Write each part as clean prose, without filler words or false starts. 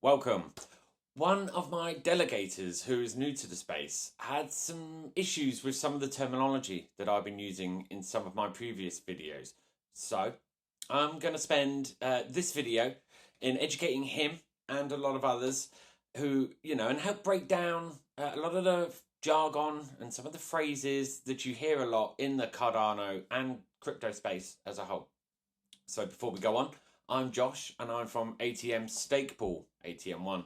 Welcome. One of my delegators who is new to the space had some issues with some of the terminology that I've been using in some of my previous videos. So I'm going to spend this video in educating him and a lot of others who, and help break down a lot of the jargon and some of the phrases that you hear a lot in the Cardano and crypto space as a whole. So before we go on, I'm Josh and I'm from ATM Stake Pool, ATM1.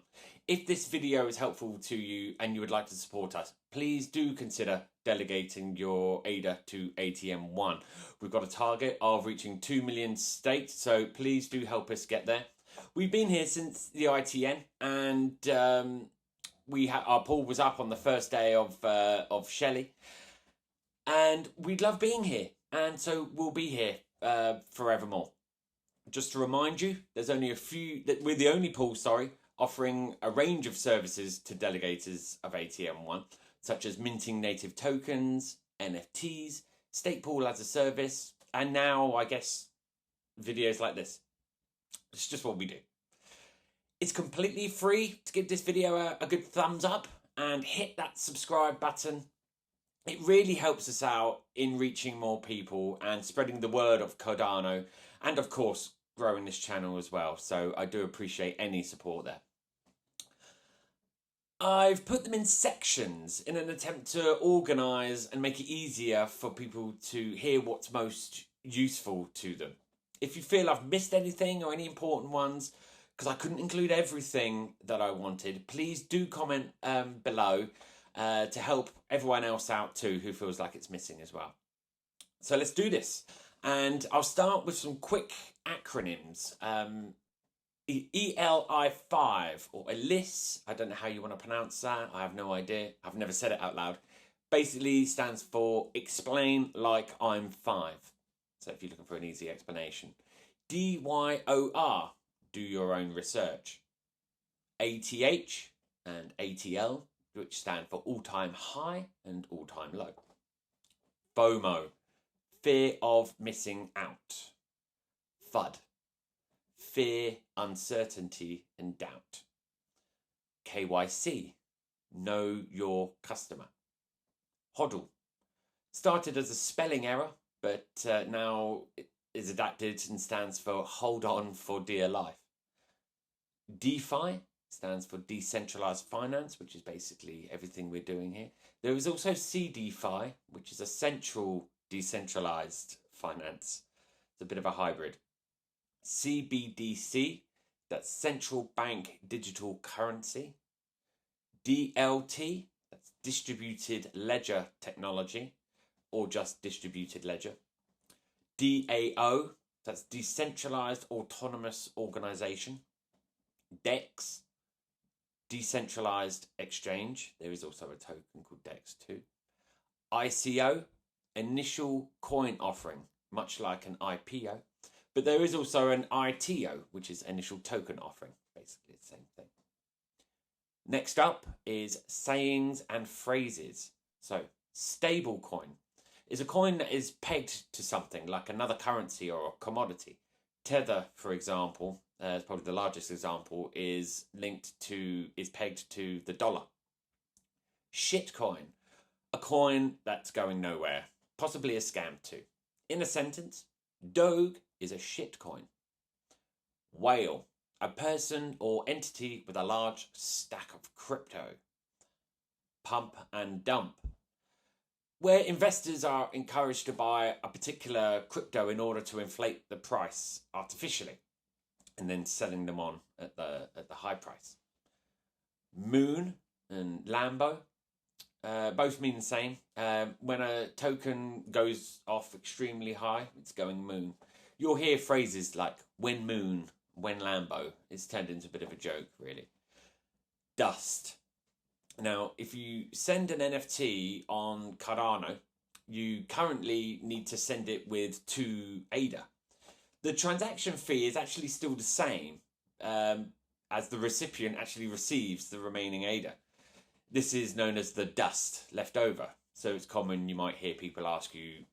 If this video is helpful to you and you would like to support us, please do consider delegating your ADA to ATM1. We've got a target of reaching 2 million staked, so please do help us get there. We've been here since the ITN, and our pool was up on the first day of Shelley, and we love being here, and so we'll be here forevermore. Just to remind you, there's only we're the only pool, offering a range of services to delegators of ATM1, such as minting native tokens, NFTs, stake pool as a service, and now, I guess, videos like this. It's just what we do. It's completely free to give this video a good thumbs up and hit that subscribe button. It really helps us out in reaching more people and spreading the word of Cardano, and of course growing this channel as well. So I do appreciate any support there. I've put them in sections in an attempt to organise and make it easier for people to hear what's most useful to them. If you feel I've missed anything or any important ones, because I couldn't include everything that I wanted, please do comment below to help everyone else out too who feels like it's missing as well. So let's do this. And I'll start with some quick acronyms. ELI5 or ELIS, I don't know how you want to pronounce that. I have no idea. I've never said it out loud. Basically stands for explain like I'm 5. So if you're looking for an easy explanation. DYOR, do your own research. ATH and ATL, which stand for all-time high and all-time low. FOMO, fear of missing out. FUD, fear, uncertainty and doubt. KYC, know your customer. HODL, started as a spelling error, but now it is adapted and stands for hold on for dear life. DeFi stands for decentralized finance, which is basically everything we're doing here. There is also CDFI, which is a central decentralized finance. It's a bit of a hybrid. CBDC, that's central bank digital currency. DLT, that's distributed ledger technology, or just distributed ledger. DAO, that's decentralized autonomous organization. DEX, decentralized exchange. There is also a token called DEX too. ICO, initial coin offering, much like an IPO. But there is also an ITO, which is initial token offering, basically the same thing. Next up is sayings and phrases. So stablecoin is a coin that is pegged to something like another currency or a commodity. Tether, for example, is probably the largest example, is pegged to the dollar. Shitcoin, a coin that's going nowhere, possibly a scam too. In a sentence, Doge is a shitcoin. Whale, a person or entity with a large stack of crypto. Pump and dump, where investors are encouraged to buy a particular crypto in order to inflate the price artificially and then selling them on at the high price. Moon and Lambo, both mean the same. When a token goes off extremely high, it's going moon. You'll hear phrases like when moon, when Lambo. It's turned into a bit of a joke, really. Dust. Now, if you send an NFT on Cardano, you currently need to send it with 2 ADA. The transaction fee is actually still the same as the recipient actually receives the remaining ADA. This is known as the dust left over. So it's common, you might hear people ask you,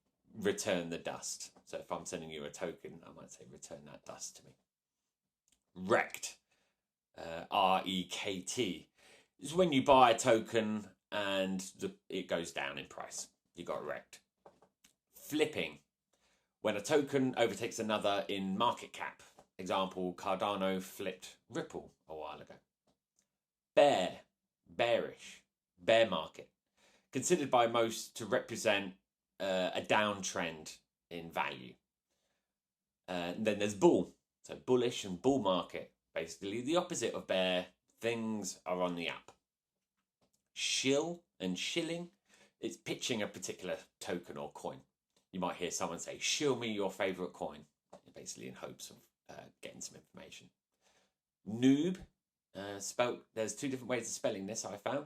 return the dust. So if I'm sending you a token, I might say, return that dust to me. Wrecked. REKT. It's when you buy a token and it goes down in price. You got it wrecked. Flipping, when a token overtakes another in market cap. Example, Cardano flipped Ripple a while ago. Bearish, bear market. Considered by most to represent a downtrend in value. And then there's bull, so bullish and bull market. Basically the opposite of bear, things are on the up. Shill and shilling, it's pitching a particular token or coin. You might hear someone say, shill me your favorite coin, basically in hopes of getting some information. Noob, there's two different ways of spelling this, I found.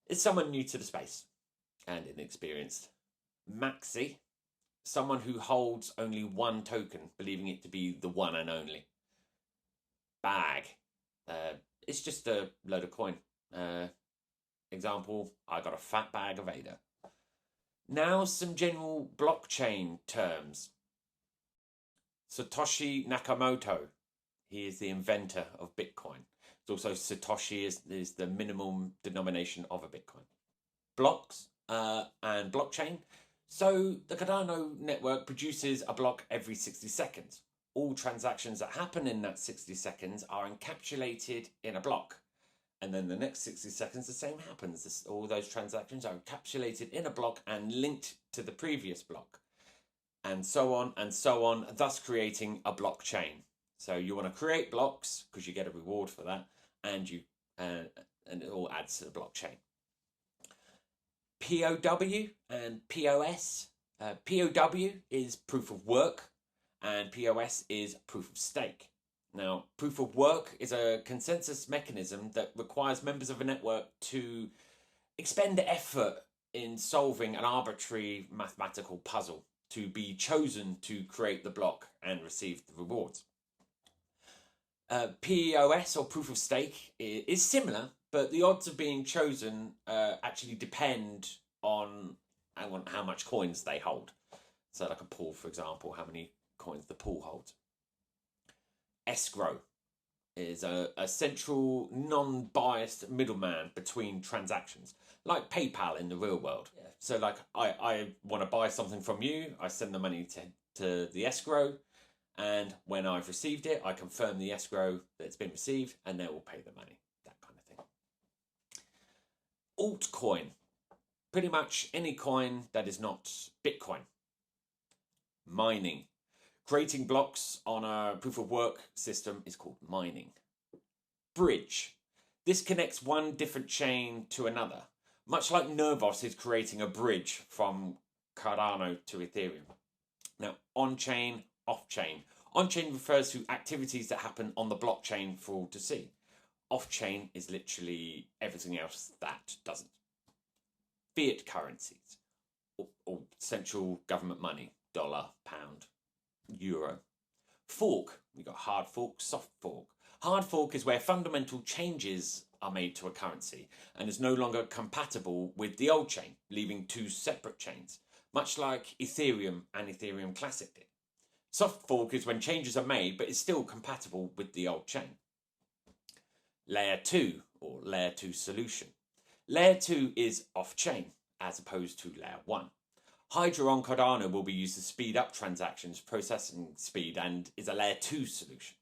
It's someone new to the space and inexperienced. Maxi, someone who holds only one token, believing it to be the one and only. Bag, it's just a load of coin. Example, I got a fat bag of ADA. Now some general blockchain terms. Satoshi Nakamoto, he is the inventor of Bitcoin. It's also Satoshi is the minimum denomination of a Bitcoin. Blocks and blockchain. So the Cardano network produces a block every 60 seconds. All transactions that happen in that 60 seconds are encapsulated in a block. And then the next 60 seconds, the same happens. All those transactions are encapsulated in a block and linked to the previous block. And so on, thus creating a blockchain. So you want to create blocks because you get a reward for that, and it all adds to the blockchain. POW and POS. POW is proof of work, and POS is proof of stake. Now, proof of work is a consensus mechanism that requires members of a network to expend effort in solving an arbitrary mathematical puzzle to be chosen to create the block and receive the rewards. POS, or proof of stake, is similar, but the odds of being chosen actually depend on how much coins they hold. So like a pool, for example, how many coins the pool holds. Escrow is a central, non-biased middleman between transactions, like PayPal in the real world. Yeah. So like I want to buy something from you, I send the money to the escrow, and when I've received it, I confirm the escrow that it's been received, and they will pay the money, that kind of thing. Altcoin, pretty much any coin that is not Bitcoin. Mining. Creating blocks on a proof of work system is called mining. Bridge. This connects one different chain to another, much like Nervos is creating a bridge from Cardano to Ethereum. Now, on-chain, off-chain. On-chain refers to activities that happen on the blockchain for all to see. Off-chain is literally everything else that doesn't. Fiat currencies, or central government money, dollar, pound, euro. Fork, we got hard fork, soft fork. Hard fork is where fundamental changes are made to a currency and is no longer compatible with the old chain, leaving two separate chains, much like Ethereum and Ethereum Classic did. Soft fork is when changes are made but is still compatible with the old chain. Layer 2, or Layer 2 solution. Layer 2 is off-chain as opposed to Layer 1. Hydra on Cardano will be used to speed up transactions, processing speed, and is a Layer 2 solution.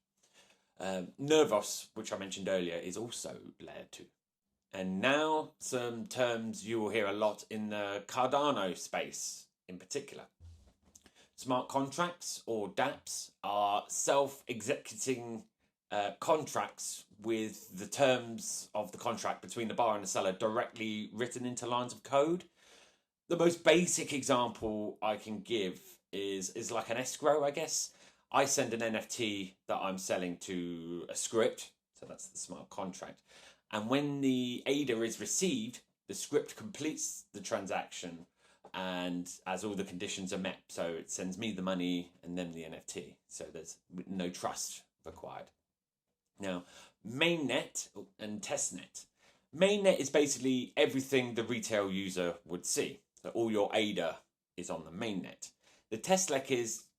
Nervos, which I mentioned earlier, is also Layer 2. And now some terms you will hear a lot in the Cardano space in particular. Smart contracts, or dApps, are self-executing contracts with the terms of the contract between the buyer and the seller directly written into lines of code. The most basic example I can give is like an escrow, I guess. I send an NFT that I'm selling to a script, so that's the smart contract. And when the ADA is received, the script completes the transaction and as all the conditions are met. So it sends me the money and then the NFT. So there's no trust required. Now, mainnet and testnet. Mainnet is basically everything the retail user would see. So all your ADA is on the mainnet. The testnet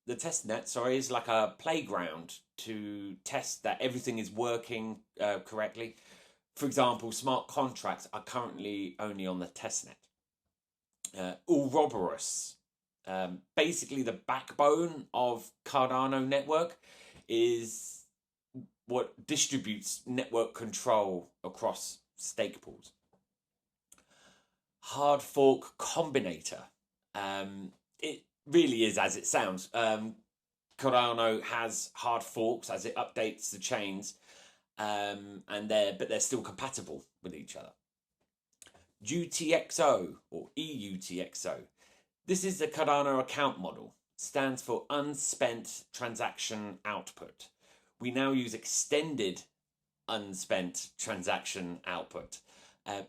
the test net, is like a playground to test that everything is working correctly. For example, smart contracts are currently only on the testnet. Ouroboros, basically the backbone of Cardano network, is what distributes network control across stake pools. Hard fork combinator. It really is as it sounds. Cardano has hard forks as it updates the chains, but they're still compatible with each other. UTXO or EUTXO. This is the Cardano account model. Stands for unspent transaction output. We now use extended unspent transaction output.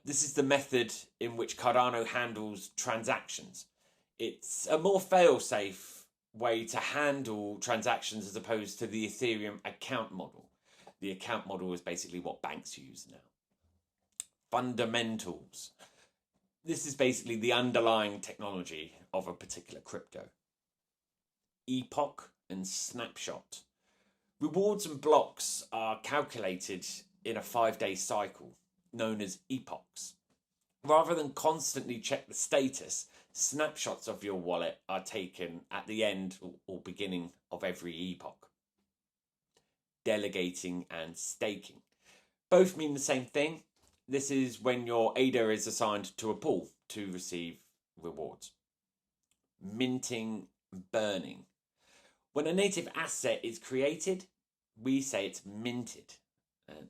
This is the method in which Cardano handles transactions. It's a more fail-safe way to handle transactions as opposed to the Ethereum account model. The account model is basically what banks use now. Fundamentals. This is basically the underlying technology of a particular crypto. Epoch and snapshot. Rewards and blocks are calculated in a 5-day cycle, known as epochs. Rather than constantly check the status, snapshots of your wallet are taken at the end or beginning of every epoch. Delegating and staking. Both mean the same thing. This is when your ADA is assigned to a pool to receive rewards. Minting, burning. When a native asset is created, we say it's minted.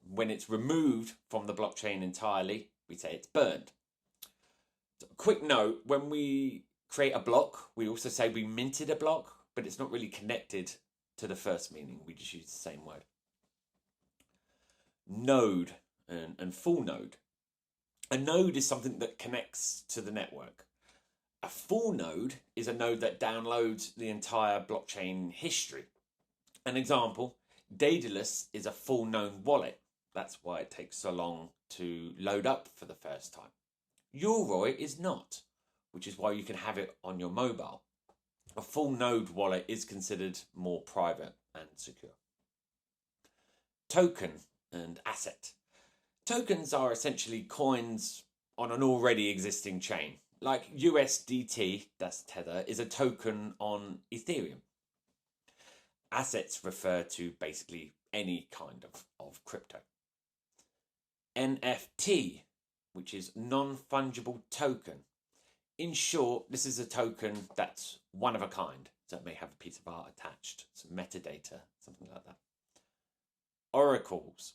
When it's removed from the blockchain entirely, we say it's burned. So, quick note, when we create a block, we also say we minted a block, but it's not really connected to the first meaning. We just use the same word. Node and full node. A node is something that connects to the network. A full node is a node that downloads the entire blockchain history. An example, Daedalus is a full known wallet. That's why it takes so long to load up for the first time. Yoroi is not, which is why you can have it on your mobile. A full node wallet is considered more private and secure. Token and asset. Tokens are essentially coins on an already existing chain. Like USDT, that's Tether, is a token on Ethereum. Assets refer to basically any kind of crypto. NFT, which is non-fungible token. In short, this is a token that's one of a kind. So it may have a piece of art attached, some metadata, something like that. Oracles.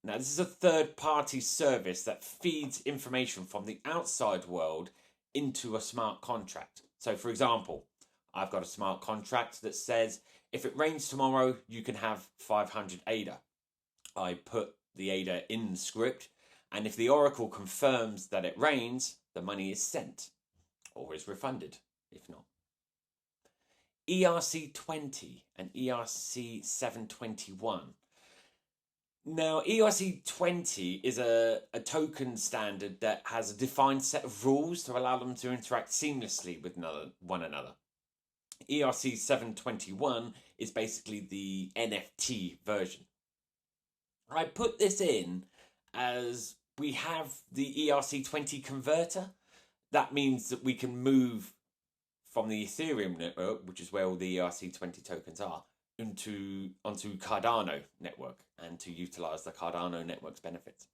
Now, this is a third-party service that feeds information from the outside world into a smart contract. So, for example, I've got a smart contract that says, if it rains tomorrow, you can have 500 ADA. I put the ADA in the script, and if the Oracle confirms that it rains, the money is sent, or is refunded, if not. ERC20 and ERC721. Now, ERC20 is a token standard that has a defined set of rules to allow them to interact seamlessly with one another. ERC721 is basically the NFT version. I put this in as we have the ERC20 converter. That means that we can move from the Ethereum network, which is where all the ERC20 tokens are, onto Cardano network and to utilize the Cardano network's benefits.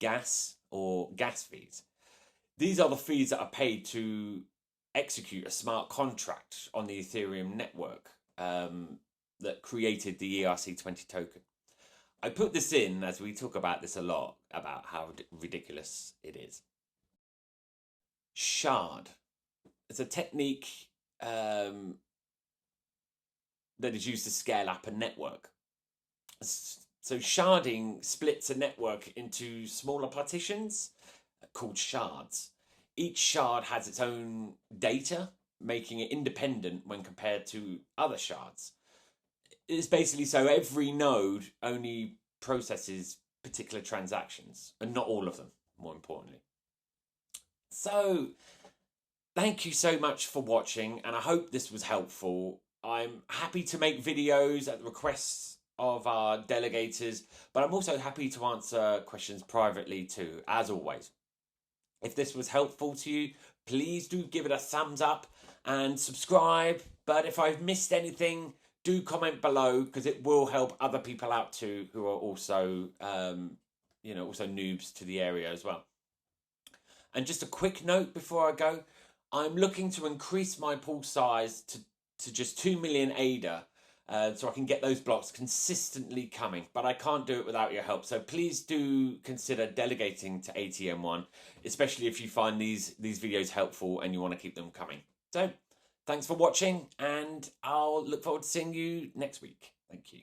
Gas or gas fees. These are the fees that are paid to execute a smart contract on the Ethereum network that created the ERC20 token. I put this in as we talk about this a lot, about how ridiculous it is. Shard. It's a technique that is used to scale up a network. So sharding splits a network into smaller partitions called shards. Each shard has its own data, making it independent when compared to other shards. It's basically so every node only processes particular transactions, and not all of them, more importantly. So thank you so much for watching, and I hope this was helpful. I'm happy to make videos at the requests of our delegators, but I'm also happy to answer questions privately too, as always. If this was helpful to you, please do give it a thumbs up and subscribe. But if I've missed anything, do comment below, because it will help other people out too who are also, also noobs to the area as well. And just a quick note before I go, I'm looking to increase my pool size to just 2 million ADA, so I can get those blocks consistently coming, but I can't do it without your help. So please do consider delegating to ATM1, especially if you find these videos helpful and you want to keep them coming. So thanks for watching, and I'll look forward to seeing you next week. Thank you.